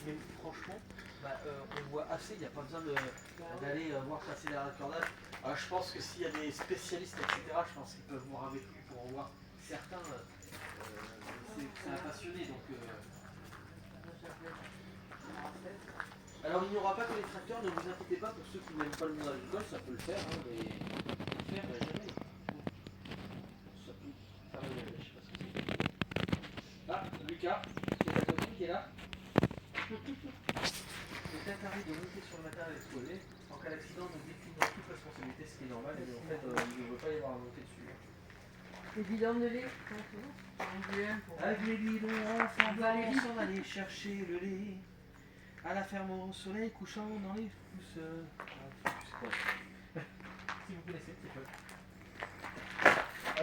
Mais franchement, on voit assez, il n'y a pas besoin d'aller voir passer les raccordages. Alors, je pense que s'il y a des spécialistes, etc., je pense qu'ils peuvent voir avec lui pour en voir certains. C'est un passionné, donc... Alors il n'y aura pas que les tracteurs, ne vous inquiétez pas, pour ceux qui n'aiment pas le monde agricole, ça peut le faire, hein, mais le faire, jamais. Ça peut faire le je sais pas ce que c'est. Ah, Lucas, c'est la copine qui est là. C'est interdit de monter sur le matériel exposé. En cas d'accident, nous déclinons toute responsabilité, ce qui est normal, mais en fait, il ne veut pas y avoir à monter dessus. Les bidons de lait, avec les bidons, on s'en aller chercher le lait. À la ferme au soleil couchant dans les pousses. Si vous connaissez, c'est pas.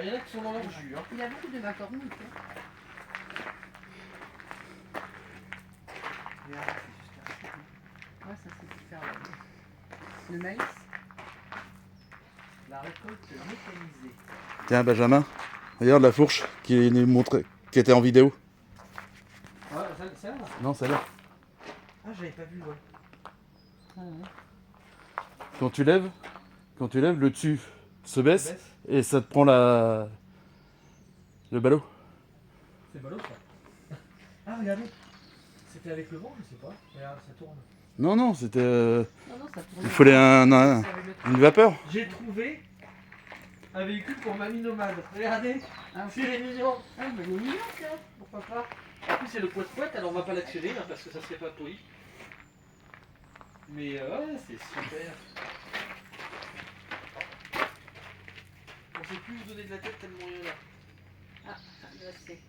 Il y en a qui sont dans leur jus. Hein. Il a beaucoup de macarons. Ouais, ça c'est super. Le maïs. La récolte mécanisée. Tiens Benjamin, regarde la fourche qui nous montrait, qui était en vidéo. Ouais, celle-là. Non, celle-là. Ah, j'avais pas vu, ouais. Ah, ouais. Quand tu lèves, le dessus se baisse et ça te prend le ballot. C'est ballot ça. Ah, regardez. C'était avec le vent, je sais pas. Regarde, ça tourne. Non, c'était. Non, ça tourne. Il fallait une vapeur. J'ai trouvé un véhicule pour mamie nomade. Regardez. C'est mignon. Ah, mais il est mignon, ça. Pourquoi pas. En plus, c'est le couette-couette, alors on va pas l'actionner hein, parce que ça serait pas poli. Mais ouais, c'est super. On sait plus vous donner de la tête tellement il y en a. Ah, je sais.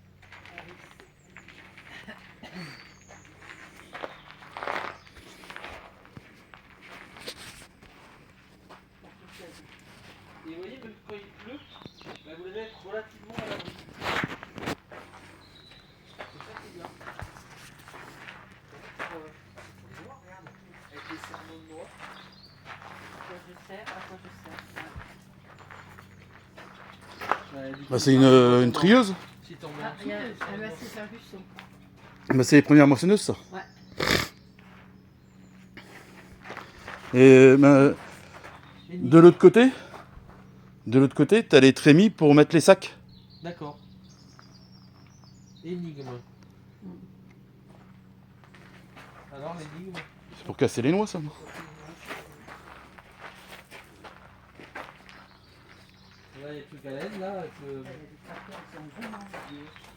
Et vous voyez, même quand il pleut, vous devez être relativement à l'abri. C'est ça qui est bien. Regarde, avec les cerneaux de noix. Je sers, à quoi je sers. Bah, c'est une trieuse. Si t'en mets Ah, en dessous, il y a ça un va. massif Ferguson. Bah, c'est les premières moissonneuses ça. Ouais. Et bah, de l'autre côté, t'as les trémies pour mettre les sacs. D'accord. Énigme. Alors l'énigme. C'est pour casser les noix ça. Là il y a plus qu'à laine là,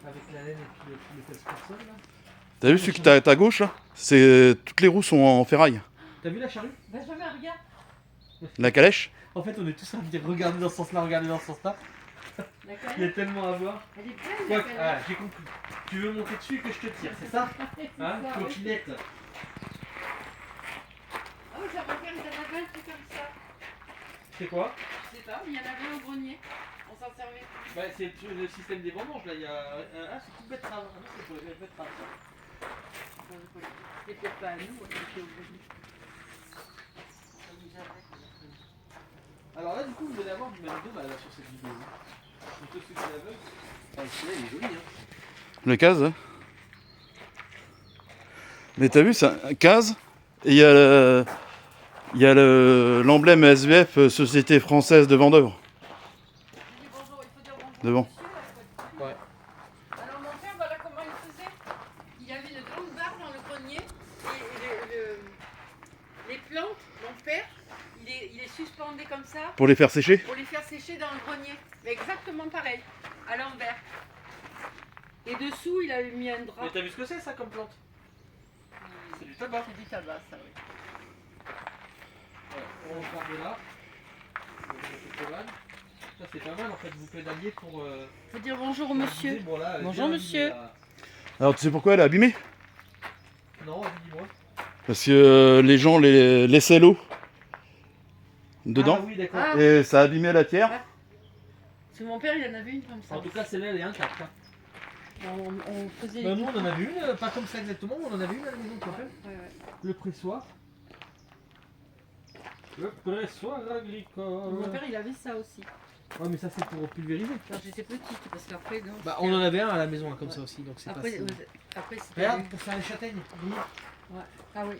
avec la laine et puis le casse-personne là. T'as vu celui qui est à ta gauche là? Toutes les roues sont en ferraille. T'as vu la charrue? Benjamin, regarde. La calèche. En fait on est tous à me dire regardez dans ce sens là, regardez dans ce sens là. Il y a tellement à voir. Elle est pleine, Quoi, la calèche. j'ai compris. Tu veux monter dessus et que je te tire, c'est ça? Hein? ça, Coquinette. Ah oui, ça va faire, il y en avait un truc comme ça. C'est quoi? Je sais pas, mais il y en avait au grenier. On s'en servait. Bah, c'est le système des vendanges là. Il y a c'est tout betterave. Ah non, c'est pour les betteraves. C'est peut-être pas à nous, c'était au grenier. Alors là, du coup, vous allez avoir du McDo là, sur cette vidéo. Pour tous ceux qui la veulent. Ah, celui-là, il est joli. Hein. Le case. Hein. Mais t'as vu, c'est un case. Et il y a l'emblème SVF, Société Française de Vendeuvre. Bonjour, il faut dire bonjour. Devant. Ouais. Alors mon père, voilà comment il faisait. Il avait une grande barre dans le grenier et les plantes, mon père, il les suspendait comme ça Pour les faire sécher. pour les faire sécher dans le grenier. Mais exactement pareil, à l'envers. Et dessous, il avait mis un drap. Mais t'as vu ce que c'est ça comme plante? C'est du tabac. C'est du tabac, ça, oui. Ouais, on part de là. Ça c'est pas mal en fait, vous pédaliez pour... Il faut dire bonjour au monsieur. Bon, là, Bonjour, monsieur. Alors tu sais pourquoi elle est abîmée? Non, dis-moi. Parce que les gens laissaient l'eau dedans. Ah oui, d'accord. Ah. Et ça a abîmé la terre. Parce que mon père, il en avait une comme ça. En tout cas, celle-là, elle est intacte. Hein. On faisait Nous, on en avait une, pas comme ça exactement, mais on en avait une à la maison, tu rappelles? Ouais. Le pressoir. Le pressoir agricole. Mon père, il avait ça aussi. Ouais, mais ça, c'est pour pulvériser. Quand j'étais petite, parce qu'après, non. Bah, on en avait un à la maison, hein, comme ça aussi, donc c'est Après, pas si... après c'était. Regarde, pour faire les châtaignes. Ouais. Ah oui.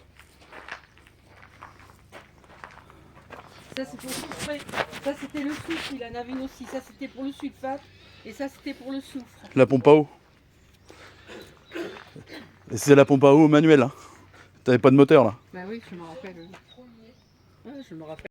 Ça c'est pour souffler. Ça c'était le soufre, il en avait une aussi. Ça c'était pour le sulfate et ça c'était pour le soufre. La pompe à eau. Et c'est la pompe à eau manuelle. Hein. T'avais pas de moteur là. Bah oui, je me rappelle. Ouais, je me rappelle.